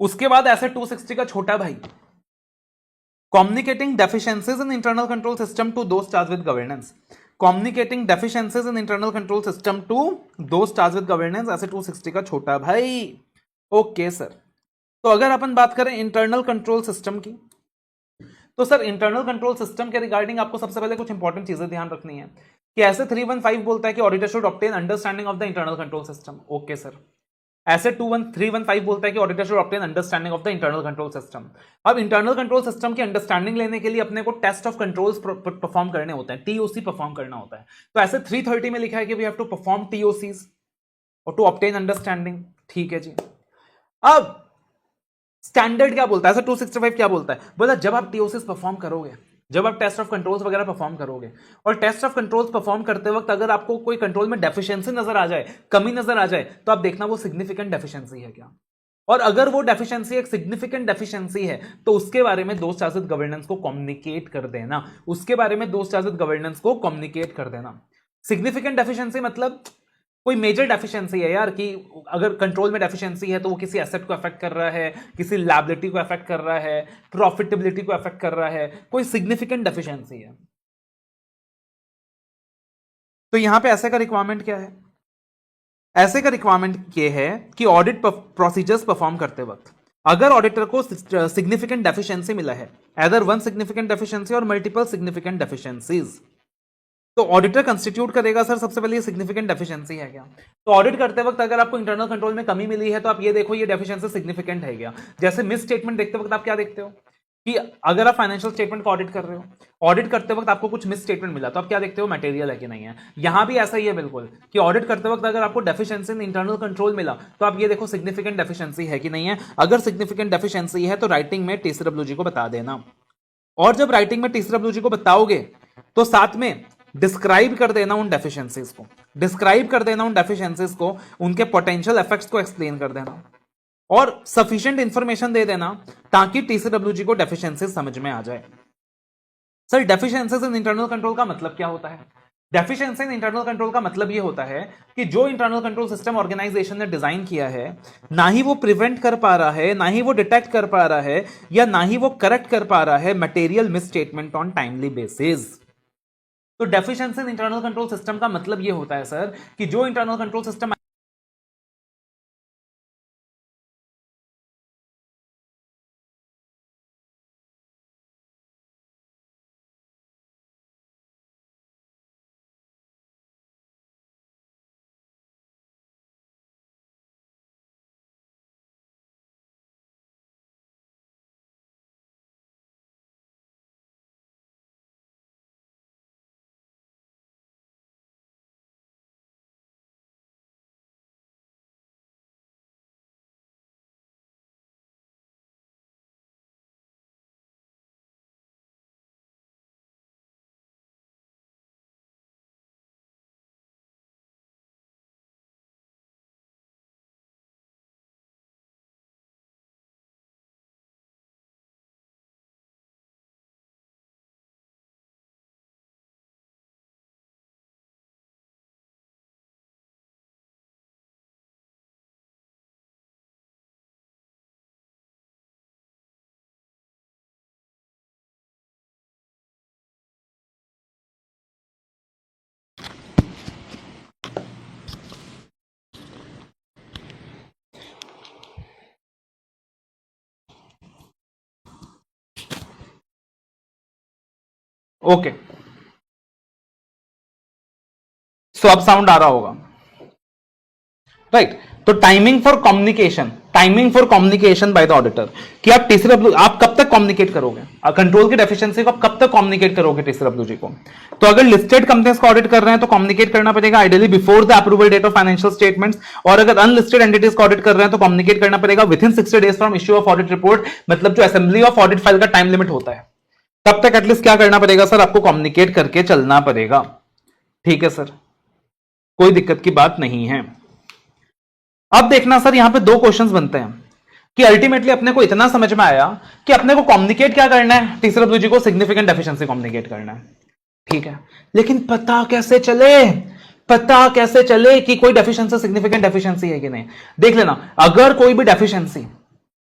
उसके बाद ऐसे 260 का छोटा भाई, communicating deficiencies in internal control system to those charged with governance, communicating deficiencies in internal control system to those charged with governance, ऐसे 260 का छोटा भाई। ओके सर, तो अगर अपन बात करें इंटरनल कंट्रोल सिस्टम की, तो सर इंटरनल कंट्रोल सिस्टम के रिगार्डिंग आपको सबसे पहले कुछ इंपॉर्टेंट चीजें ध्यान रखनी है कि ऐसे 315 बोलता है कि auditor should obtain understanding of the internal control system. Okay sir, ऐसे 315 बोलता है कि auditor should obtain understanding of the internal control system. अब इंटरनल कंट्रोल सिस्टम की अंडरस्टैंडिंग लेने के लिए अपने को टेस्ट ऑफ कंट्रोल्स परफॉर्म करने होते हैं, टीओसी परफॉर्म करना होता है। तो ऐसे 330 में लिखा है कि वी हैव टू परफॉर्म टीओसीज और टू ऑब्टेन अंडरस्टैंडिंग। ठीक है जी। अब स्टैंडर्ड क्या बोलता है, ऐसा 265 क्या बोलता है, बोला जब आप टीओसीज परफॉर्म करोगे, जब आप टेस्ट ऑफ कंट्रोल्स वगैरह परफॉर्म करोगे, और टेस्ट ऑफ कंट्रोल्स परफॉर्म करते वक्त अगर आपको कोई कंट्रोल में डेफिशिएंसी नजर आ जाए, कमी नजर आ जाए, तो आप देखना वो सिग्निफिकेंट डेफिशिएंसी है क्या। और अगर वो डेफिशिएंसी एक सिग्निफिकेंट डेफिशिएंसी है तो उसके बारे में दोस्त चार्ज विद गवर्नेंस को कम्युनिकेट कर देना, उसके बारे में दोस्त चार्ज विद गवर्नेंस को कम्युनिकेट कर देना। सिग्निफिकेंट डेफिशिएंसी मतलब कोई मेजर डेफिशिएंसी है यार, कि अगर कंट्रोल में डेफिशिएंसी है तो वो किसी एसेट को अफेक्ट कर रहा है, किसी लायबिलिटी को अफेक्ट कर रहा है, प्रॉफिटेबिलिटी को अफेक्ट कर रहा है, कोई सिग्निफिकेंट डेफिशिएंसी है। तो यहां पे ऐसे का रिक्वायरमेंट क्या है, ऐसे का रिक्वायरमेंट ये है कि ऑडिट प्रोसीजर्स परफॉर्म करते वक्त अगर ऑडिटर को सिग्निफिकेंट डेफिशिएंसी मिला है, एदर वन सिग्निफिकेंट डेफिशिएंसी और मल्टीपल सिग्निफिकेंट डेफिशिएंसीज, तो ऑडिटर कंस्टिट्यूट करेगा सर सबसे पहले ये सिग्निफिकेंट डेफिशिएंसी है क्या। तो ऑडिट करते वक्त अगर आपको इंटरनल कंट्रोल में कमी मिली है तो आप ये देखो ये डेफिशिएंसी सिग्निफिकेंट है क्या। जैसे मिस स्टेटमेंट देखते वक्त आप क्या देखते हो कि अगर आप फाइनेंशियल स्टेटमेंट को ऑडिट कर रहे हो, ऑडिट करते वक्त आपको कुछ मिस स्टेटमेंट मिला तो आप क्या देखते हो, मटेरियल है कि नहीं है। यहां भी ऐसा ही है बिल्कुल कि ऑडिट करते वक्त अगर आपको डेफिशिएंसी इन इंटरनल कंट्रोल मिला तो आप ये देखो सिग्निफिकेंट डेफिशिएंसी है कि नहीं है। अगर सिग्निफिकेंट डेफिशिएंसी है तो राइटिंग में टीसीडब्ल्यूजी को बता देना, और जब राइटिंग में टीसीडब्ल्यूजी को बताओगे तो साथ में डिस्क्राइब कर देना उन डेफिशिएंसीज को, डिस्क्राइब कर देना उन डेफिशिएंसीज को, उनके पोटेंशियल इफेक्ट्स को एक्सप्लेन कर देना और सफिशिएंट इंफॉर्मेशन दे देना ताकि टीसीडब्ल्यूजी को डेफिशिएंसीज समझ में आ जाए। सर डेफिशिएंसीज इन इंटरनल कंट्रोल का मतलब क्या होता है, डेफिशिएंसी इन इंटरनल कंट्रोल का मतलब यह होता है कि जो इंटरनल कंट्रोल सिस्टम ऑर्गेनाइजेशन ने डिजाइन किया है, ना ही वो प्रिवेंट कर पा रहा है, ना ही वो डिटेक्ट कर पा रहा है, या ना ही वो करेक्ट कर पा रहा है material misstatement on timely basis. तो deficiency in internal control system का मतलब यह होता है सर कि जो internal control system okay, so अब साउंड आ रहा होगा राइट। तो timing for communication, timing for communication by the auditor, कि आप टीसीडब्ल्यू आप कब तक कम्युनिकेट करोगे कंट्रोल की डेफिशिएंसी को, आप कब तक कम्युनिकेट करोगे टीसीडब्ल्यूजी को। तो अगर लिस्टेड कंपनीज को ऑडिट कर रहे हैं तो कम्युनिकेट करना पड़ेगा ideally before the approval date of financial statements, और अगर अनलिस्टेड एंटिटीज को ऑडिट कर रहे हैं तो कम्युनिकेट करना पड़ेगा with in 60 days from issue of audit report, मतलब जो असेंबली ऑफ ऑडिट फाइल का टाइम लिमिट होता है तब तक एटलीस्ट क्या करना पड़ेगा सर, आपको कम्युनिकेट करके चलना पड़ेगा। ठीक है सर, कोई दिक्कत की बात नहीं है। अब देखना सर यहां पे दो क्वेश्चंस बनते हैं कि अल्टीमेटली अपने को इतना समझ में आया कि अपने को कम्युनिकेट क्या करना है, टीसीडब्ल्यूजी को सिग्निफिकेंट डेफिशिएंसी कम्युनिकेट करना है। ठीक है, लेकिन पता कैसे चले, पता कैसे चले कि कोई डेफिशिएंसी सिग्निफिकेंट डेफिशिएंसी है कि नहीं। देख लेना, अगर कोई भी डेफिशिएंसी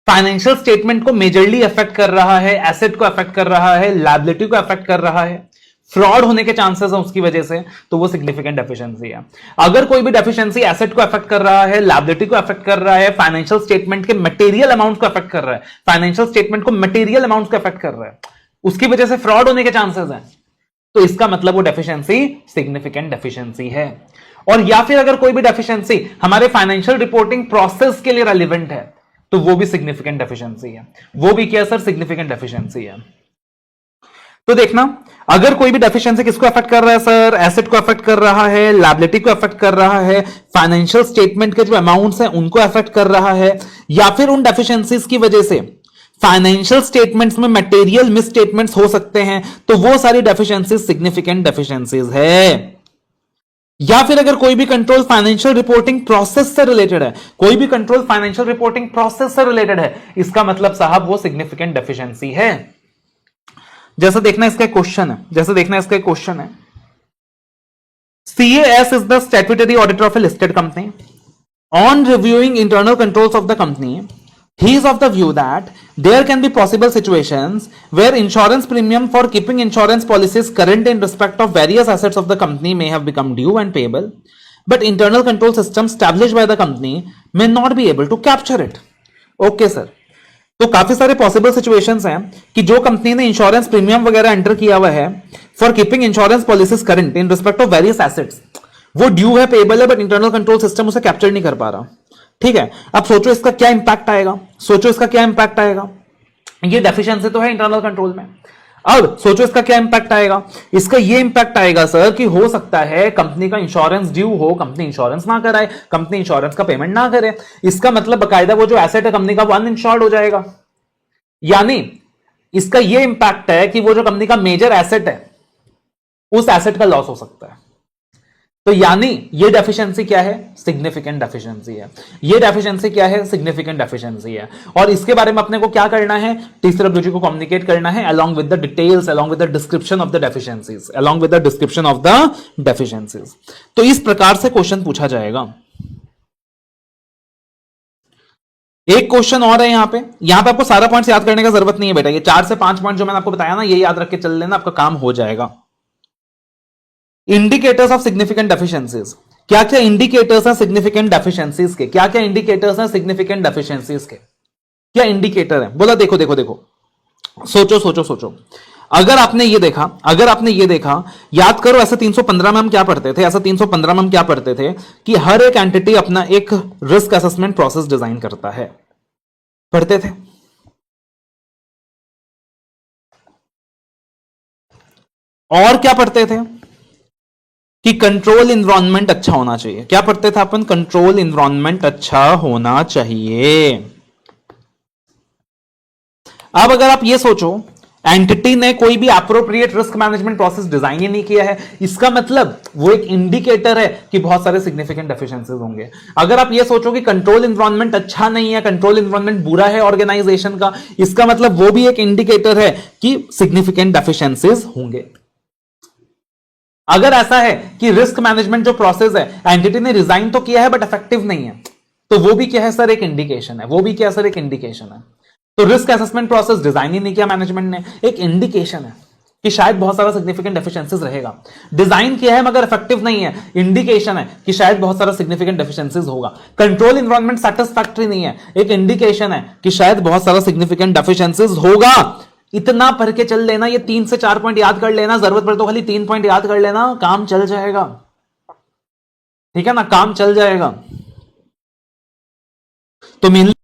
फाइनेंशियल स्टेटमेंट को मेजरली अफेक्ट कर रहा है, एसेट को अफेक्ट कर रहा है, लायबिलिटी को अफेक्ट कर रहा है, फ्रॉड होने के चांसेस हैं उसकी वजह से, तो वो सिग्निफिकेंट डेफिशिएंसी है। अगर कोई भी डेफिशिएंसी एसेट को अफेक्ट कर रहा है, लायबिलिटी को अफेक्ट कर रहा है, फाइनेंशियल स्टेटमेंट के मटेरियल अमाउंट को अफेक्ट कर रहा है, फाइनेंशियल स्टेटमेंट को मटेरियल अमाउंट को अफेक्ट कर रहा है, उसकी वजह से फ्रॉड होने के चांसेस हैं, तो इसका मतलब वो डेफिशिएंसी सिग्निफिकेंट डेफिशिएंसी है। और या फिर अगर कोई भी डेफिशिएंसी हमारे फाइनेंशियल रिपोर्टिंग प्रोसेस के लिए रेलिवेंट है, तो वो भी सिग्निफिकेंट डेफिशिएंसी है। वो भी क्या सर? सिग्निफिकेंट डेफिशिएंसी है। तो देखना, अगर कोई भी डेफिशिएंसी किसको अफेक्ट कर रहा है सर? एसेट को अफेक्ट कर रहा है, लायबिलिटी को अफेक्ट कर रहा है, फाइनेंशियल स्टेटमेंट के जो अमाउंट्स हैं उनको अफेक्ट कर रहा है, या फिर उन डेफिशिएंसीज की वजह से फाइनेंशियल स्टेटमेंट्स में मटेरियल मिस स्टेटमेंट्स हो सकते हैं, तो वो सारी डेफिशिएंसीज सिग्निफिकेंट डेफिशिएंसीज है। या फिर अगर कोई भी कंट्रोल फाइनेंशियल रिपोर्टिंग प्रोसेस से रिलेटेड है, कोई भी कंट्रोल फाइनेंशियल रिपोर्टिंग प्रोसेस से रिलेटेड है, इसका मतलब साहब वो सिग्निफिकेंट डेफिशिएंसी है। जैसे देखना इसका क्वेश्चन है, जैसे देखना इसका क्वेश्चन है, CAS is the statutory auditor of a listed company. On reviewing internal controls of the company, he is of the view that there can be possible situations where insurance premium for keeping insurance policies current in respect of various assets of the company may have become due and payable, but internal control systems established by the company may not be able to capture it. Okay, sir. तो काफी सारे possible situations हैं कि जो company ने insurance premium वगैरह enter किया हुआ है for keeping insurance policies current in respect of various assets, वो ड्यू है, पेबल है, बट इंटरनल कंट्रोल सिस्टम उसे कैप्चर नहीं कर पा रहा। ठीक है, अब सोचो इसका क्या इंपैक्ट आएगा, सोचो इसका क्या इंपैक्ट आएगा। ये डेफिशिएंसी तो है इंटरनल कंट्रोल में। अब सोचो इसका क्या इंपैक्ट आएगा। इसका ये इंपैक्ट आएगा सर कि हो सकता है कंपनी का इंश्योरेंस ड्यू हो, कंपनी इंश्योरेंस ना कराए, कंपनी इंश्योरेंस का पेमेंट ना करे। इसका मतलब बकायदा वो जो एसेट है कंपनी का वो अनइंश्योर्ड हो जाएगा। यानी इसका ये इंपैक्ट है कि वो जो कंपनी का मेजर एसेट है उस एसेट का लॉस हो सकता है। तो यानी ये डेफिशिएंसी क्या है? सिग्निफिकेंट डेफिशिएंसी है। ये डेफिशिएंसी क्या है? सिग्निफिकेंट डेफिशिएंसी है। और इसके बारे में अपने को क्या करना है? TCWG को कम्युनिकेट करना है along with the details, along with the description of the deficiencies, along with the description of the deficiencies। तो इस प्रकार से क्वेश्चन पूछा जाएगा। एक क्वेश्चन और है यहां पे आपको सारा पॉइंट्स याद करने का जरूरत नहीं है बेटा। ये 4 से 5 पॉइंट जो मैंने आपको बताया ना, ये याद रख के चल लेना, आपका काम हो जाएगा। इंडिकेटर्स ऑफ सिग्निफिकेंट डेफिशिएंसीज, क्या क्या इंडिकेटर्स हैं सिग्निफिकेंट डेफिशिएंसीज के? क्या क्या इंडिकेटर्स हैं सिग्निफिकेंट डेफिशिएंसीज के? क्या इंडिकेटर है? बोला देखो देखो देखो, सोचो सोचो सोचो। अगर आपने ये देखा, याद करो ऐसे 315 में हम क्या पढ़ते थे, ऐसे 315 में हम क्या पढ़ते थे कि हर एक एंटिटी अपना एक रिस्क असेसमेंट प्रोसेस डिजाइन करता है, पढ़ते थे। और क्या पढ़ते थे कि कंट्रोल इन्वायरमेंट अच्छा होना चाहिए। क्या पढ़ते थे अपन? कंट्रोल इन्वायरमेंट अच्छा होना चाहिए। अब अगर आप ये सोचो एंटिटी ने कोई भी appropriate risk management process design ही नहीं किया है, इसका मतलब वो एक इंडिकेटर है कि बहुत सारे सिग्निफिकेंट डेफिशिएंसीज होंगे। अगर आप ये सोचो कि कंट्रोल इन्वायरमेंट अच्छा नहीं है, कंट्रोल इन्वायरमेंट बुरा है ऑर्गेनाइजेशन का, इसका मतलब वो भी एक इंडिकेटर है कि सिग्निफिकेंट डेफिशिएंसीज होंगे। अगर ऐसा है कि रिस्क मैनेजमेंट जो प्रोसेस है एंटिटी ने डिजाइन तो किया है बट इफेक्टिव नहीं है, तो वो भी क्या है सर? एक इंडिकेशन है। वो भी क्या सर? एक इंडिकेशन है। तो रिस्क असेसमेंट प्रोसेस डिजाइन ही नहीं किया मैनेजमेंट ने, एक इंडिकेशन है कि शायद बहुत सारा सिग्निफिकेंट डेफिशिएंसीज रहेगा। डिजाइन किया है मगर इफेक्टिव नहीं है, इंडिकेशन है कि शायद बहुत सारा सिग्निफिकेंट डेफिशिएंसीज होगा। कंट्रोल इन्वायरमेंट सैटिस्फैक्टरी नहीं है, एक इंडिकेशन है कि शायद बहुत सारा सिग्निफिकेंट डेफिशिएंसीज होगा। इतना पढ़ के चल लेना, ये 3 से 4 पॉइंट याद कर लेना, जरूरत पड़े तो खाली 3 पॉइंट याद कर लेना, काम चल जाएगा। ठीक है ना, काम चल जाएगा। तो मेनली